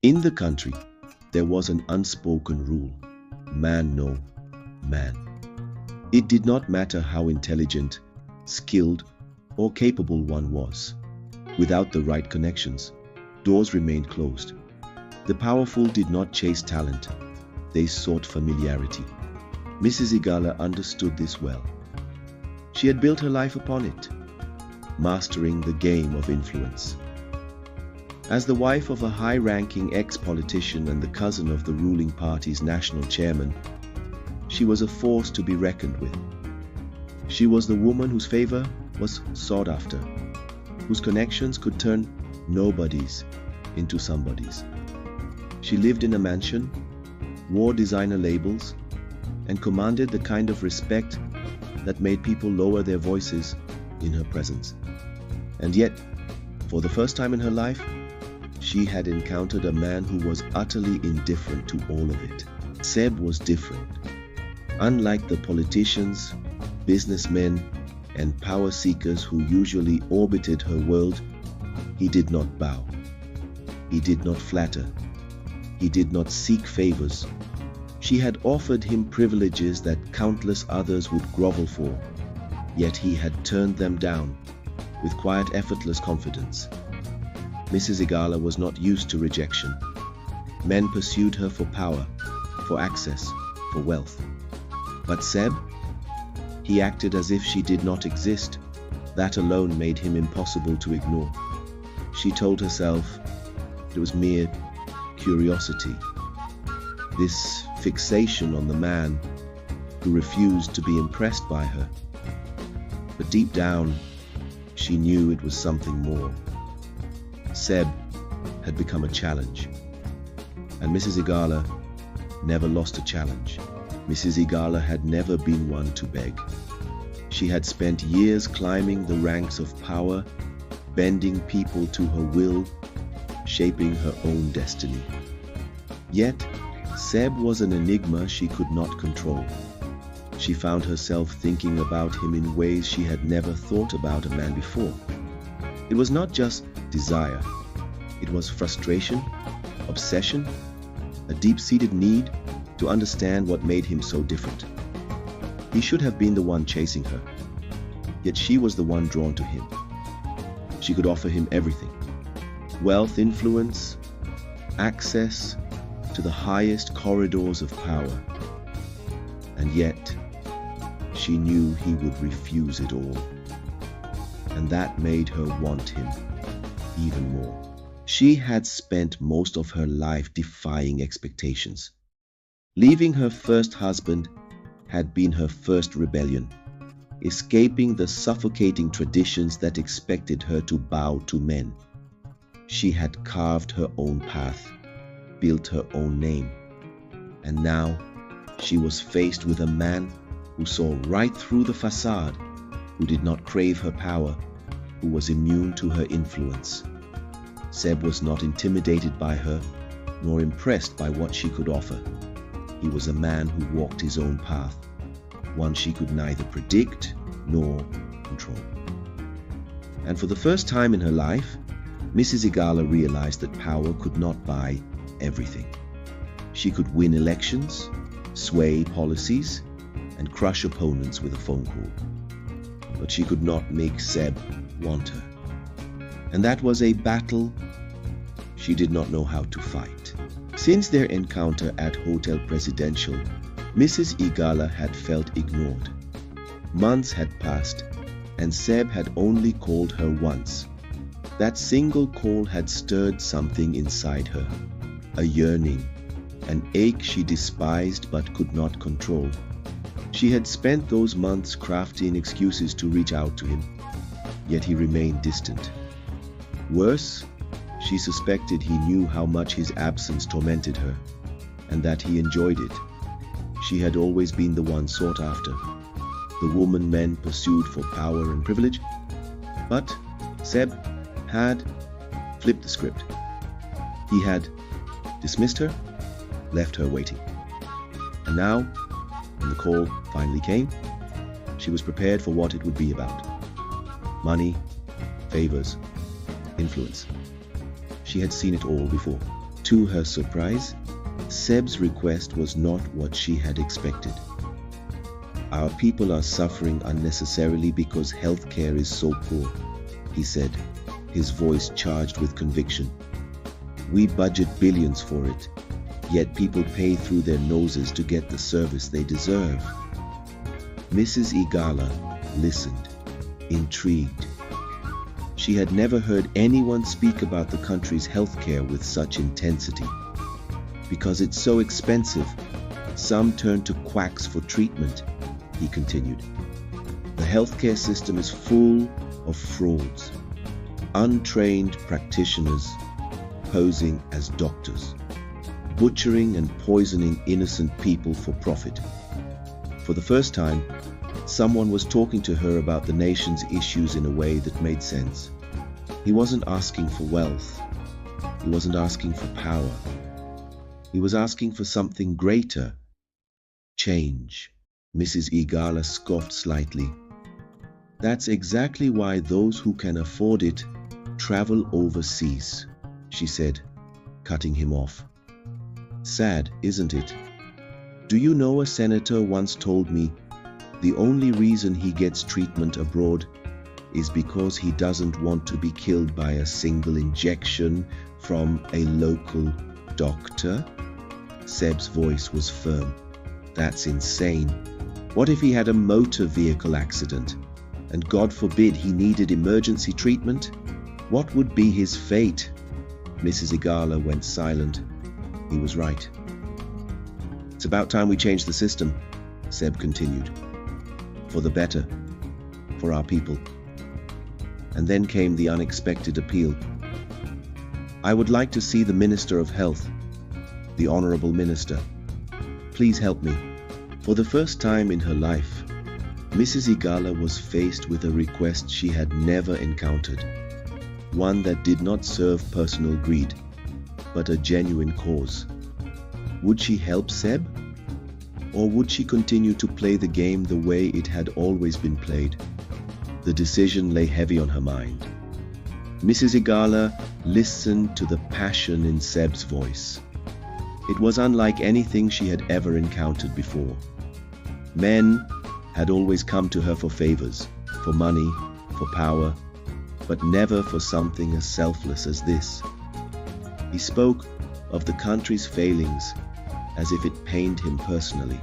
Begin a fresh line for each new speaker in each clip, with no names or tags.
In the country, there was an unspoken rule: man no man. It did not matter how intelligent, skilled, or capable one was. Without the right connections, doors remained closed. The powerful did not chase talent, they sought familiarity. Mrs. Igala understood this well. She had built her life upon it, mastering the game of influence. As the wife of a high-ranking ex-politician and the cousin of the ruling party's national chairman, she was a force to be reckoned with. She was the woman whose favor was sought after, whose connections could turn nobodies into somebodies. She lived in a mansion, wore designer labels, and commanded the kind of respect that made people lower their voices in her presence. And yet, for the first time in her life, she had encountered a man who was utterly indifferent to all of it. Seb was different. Unlike the politicians, businessmen, and power seekers who usually orbited her world, he did not bow. He did not flatter. He did not seek favors. She had offered him privileges that countless others would grovel for, yet he had turned them down with quiet, effortless confidence. Mrs. Igala was not used to rejection. Men pursued her for power, for access, for wealth. But Seb, he acted as if she did not exist. That alone made him impossible to ignore. She told herself it was mere curiosity, this fixation on the man who refused to be impressed by her. But deep down, she knew it was something more. Seb had become a challenge, and Mrs. Igala never lost a challenge. Mrs. Igala had never been one to beg. She had spent years climbing the ranks of power, bending people to her will, shaping her own destiny. Yet, Seb was an enigma she could not control. She found herself thinking about him in ways she had never thought about a man before. It was not just desire. It was frustration, obsession, a deep-seated need to understand what made him so different. He should have been the one chasing her, yet she was the one drawn to him. She could offer him everything: wealth, influence, access to the highest corridors of power. And yet, she knew he would refuse it all. And that made her want him even more. She had spent most of her life defying expectations. Leaving her first husband had been her first rebellion, escaping the suffocating traditions that expected her to bow to men. She had carved her own path, built her own name, and now she was faced with a man who saw right through the facade, who did not crave her power, who was immune to her influence. Seb was not intimidated by her, nor impressed by what she could offer. He was a man who walked his own path, one she could neither predict nor control. And for the first time in her life, Mrs. Igala realized that power could not buy everything. She could win elections, sway policies, and crush opponents with a phone call. But she could not make Seb want her. And that was a battle she did not know how to fight. Since their encounter at Hotel Presidential, Mrs. Igala had felt ignored. Months had passed, and Seb had only called her once. That single call had stirred something inside her, a yearning, an ache she despised but could not control. She had spent those months crafting excuses to reach out to him, yet he remained distant. Worse, she suspected he knew how much his absence tormented her, and that he enjoyed it. She had always been the one sought after, the woman men pursued for power and privilege. But Seb had flipped the script. He had dismissed her, left her waiting. And now, when the call finally came, she was prepared for what it would be about. Money, favors, influence. She had seen it all before. To her surprise, Seb's request was not what she had expected. Our people are suffering unnecessarily because healthcare is so poor, he said, his voice charged with conviction. We budget billions for it, yet people pay through their noses to get the service they deserve. Mrs. Igala listened, intrigued. She had never heard anyone speak about the country's healthcare with such intensity. Because it's so expensive, some turn to quacks for treatment, he continued. The healthcare system is full of frauds, untrained practitioners posing as doctors, butchering and poisoning innocent people for profit. For the first time, someone was talking to her about the nation's issues in a way that made sense. He wasn't asking for wealth. He wasn't asking for power. He was asking for something greater. Change. Mrs. Igala scoffed slightly. That's exactly why those who can afford it travel overseas, she said, cutting him off. Sad, isn't it? Do you know a senator once told me the only reason he gets treatment abroad is because he doesn't want to be killed by a single injection from a local doctor? Seb's voice was firm. That's insane. What if he had a motor vehicle accident and God forbid he needed emergency treatment? What would be his fate? Mrs. Igala went silent. He was right. It's about time we changed the system, Seb continued. For the better, for our people. And then came the unexpected appeal. I would like to see the Minister of Health, the Honorable Minister. Please help me. For the first time in her life, Mrs. Igala was faced with a request she had never encountered, one that did not serve personal greed, but a genuine cause. Would she help Seb? Or would she continue to play the game the way it had always been played? The decision lay heavy on her mind. Mrs. Igala listened to the passion in Seb's voice. It was unlike anything she had ever encountered before. Men had always come to her for favors, for money, for power, but never for something as selfless as this. He spoke of the country's failings as if it pained him personally.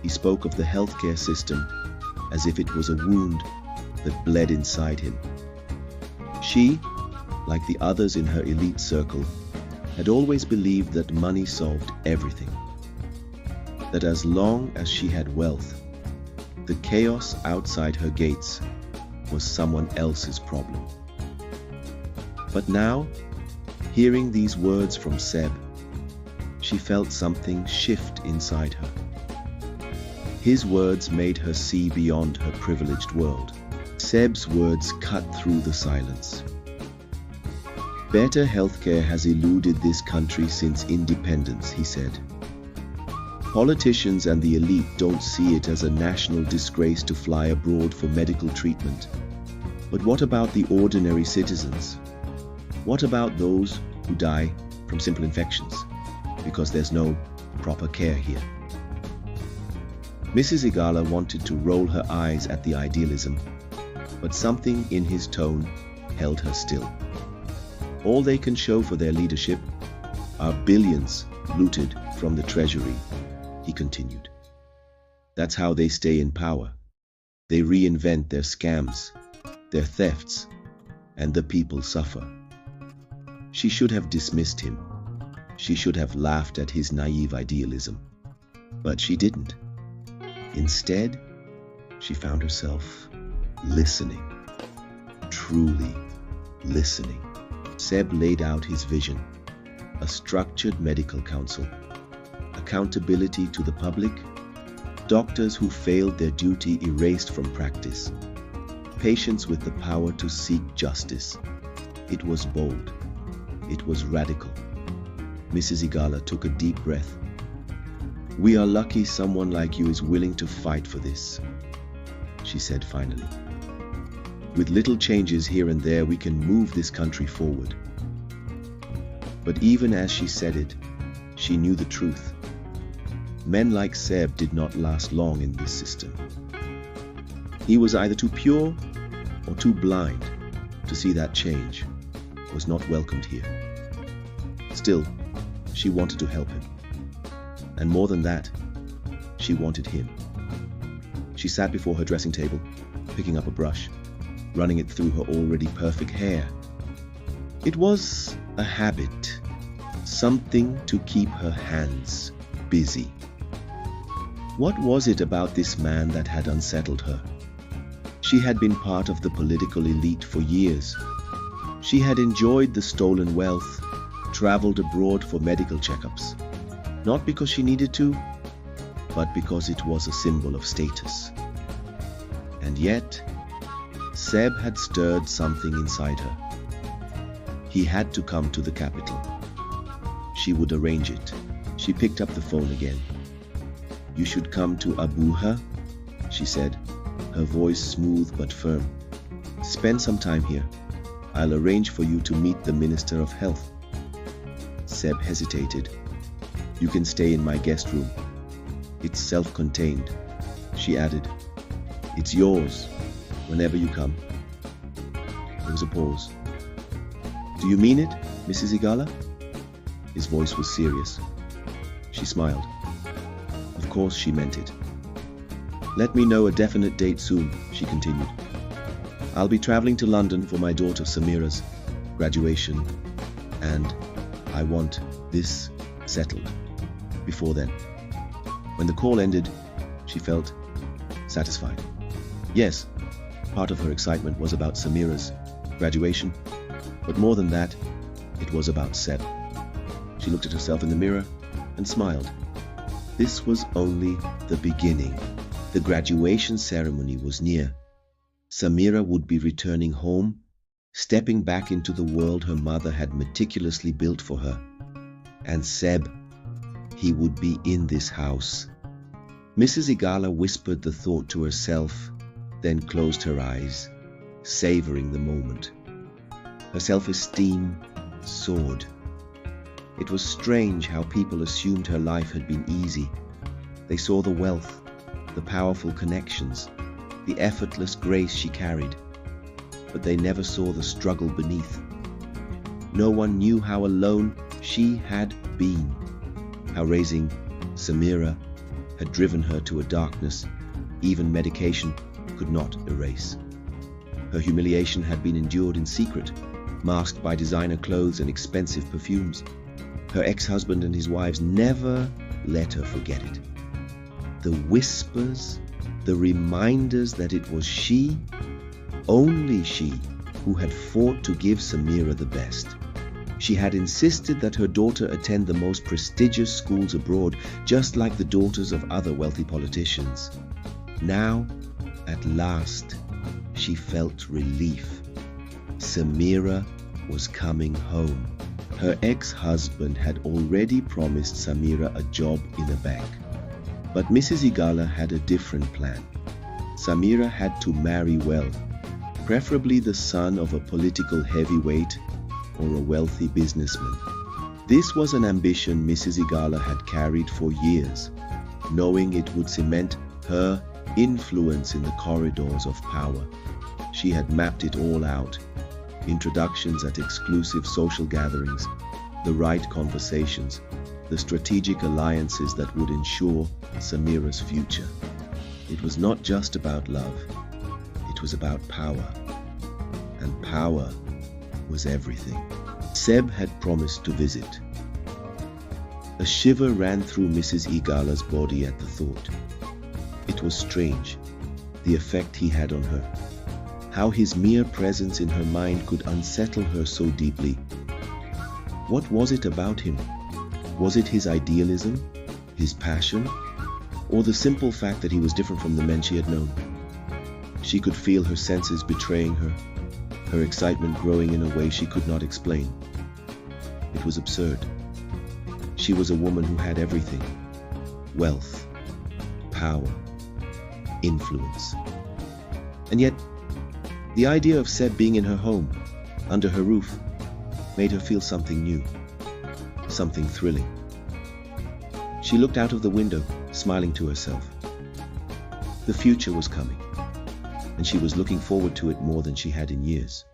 He spoke of the healthcare system as if it was a wound that bled inside him. She, like the others in her elite circle, had always believed that money solved everything. That as long as she had wealth, the chaos outside her gates was someone else's problem. But now, hearing these words from Seb, she felt something shift inside her. His words made her see beyond her privileged world. Seb's words cut through the silence. Better healthcare has eluded this country since independence, he said. Politicians and the elite don't see it as a national disgrace to fly abroad for medical treatment. But what about the ordinary citizens? What about those who die from simple infections because there's no proper care here? Mrs. Igala wanted to roll her eyes at the idealism, but something in his tone held her still. All they can show for their leadership are billions looted from the treasury, he continued. That's how they stay in power. They reinvent their scams, their thefts, and the people suffer. She should have dismissed him. She should have laughed at his naive idealism. But she didn't. Instead, she found herself listening, truly listening. Seb laid out his vision: a structured medical council, accountability to the public, doctors who failed their duty erased from practice, patients with the power to seek justice. It was bold. It was radical. Mrs. Igala took a deep breath. We are lucky someone like you is willing to fight for this, she said finally. With little changes here and there, we can move this country forward. But even as she said it, she knew the truth. Men like Seb did not last long in this system. He was either too pure or too blind to see that change was not welcomed here. Still, she wanted to help him. And more than that, she wanted him. She sat before her dressing table, picking up a brush, running it through her already perfect hair. It was a habit, something to keep her hands busy. What was it about this man that had unsettled her? She had been part of the political elite for years. She had enjoyed the stolen wealth, traveled abroad for medical checkups, not because she needed to, but because it was a symbol of status. And yet, Seb had stirred something inside her. He had to come to the capital. She would arrange it. She picked up the phone again. "You should come to Abuja," she said, her voice smooth but firm. "Spend some time here. I'll arrange for you to meet the Minister of Health." Seb hesitated. "You can stay in my guest room. It's self-contained," she added. "It's yours whenever you come." There was a pause. "Do you mean it, Mrs. Igala?" His voice was serious. She smiled. Of course she meant it. "Let me know a definite date soon," she continued. "I'll be traveling to London for my daughter Samira's graduation, and I want this settled before then." When the call ended, she felt satisfied. Yes, part of her excitement was about Samira's graduation, but more than that, it was about Seb. She looked at herself in the mirror and smiled. This was only the beginning. The graduation ceremony was near. Samira would be returning home, stepping back into the world her mother had meticulously built for her. And Seb, he would be in this house. Mrs. Igala whispered the thought to herself, then closed her eyes, savoring the moment. Her self-esteem soared. It was strange how people assumed her life had been easy. They saw the wealth, the powerful connections, the effortless grace she carried, but they never saw the struggle beneath. No one knew how alone she had been, how raising Samira had driven her to a darkness even medication could not erase. Her humiliation had been endured in secret, masked by designer clothes and expensive perfumes. Her ex-husband and his wives never let her forget it. The whispers, the reminders that it was she, only she, who had fought to give Samira the best. She had insisted that her daughter attend the most prestigious schools abroad, just like the daughters of other wealthy politicians. Now, at last, she felt relief. Samira was coming home. Her ex-husband had already promised Samira a job in a bank. But Mrs. Igala had a different plan. Samira had to marry well, preferably the son of a political heavyweight or a wealthy businessman. This was an ambition Mrs. Igala had carried for years, knowing it would cement her influence in the corridors of power. She had mapped it all out. Introductions at exclusive social gatherings, the right conversations, the strategic alliances that would ensure Samira's future. It was not just about love, it was about power. And power was everything. Seb had promised to visit. A shiver ran through Mrs. Igala's body at the thought. It was strange, the effect he had on her. How his mere presence in her mind could unsettle her so deeply. What was it about him? Was it his idealism, his passion, or the simple fact that he was different from the men she had known? She could feel her senses betraying her, her excitement growing in a way she could not explain. It was absurd. She was a woman who had everything: wealth, power, influence. And yet, the idea of Seb being in her home, under her roof, made her feel something new. something thrilling. She looked out of the window, smiling to herself. The future was coming, and she was looking forward to it more than she had in years.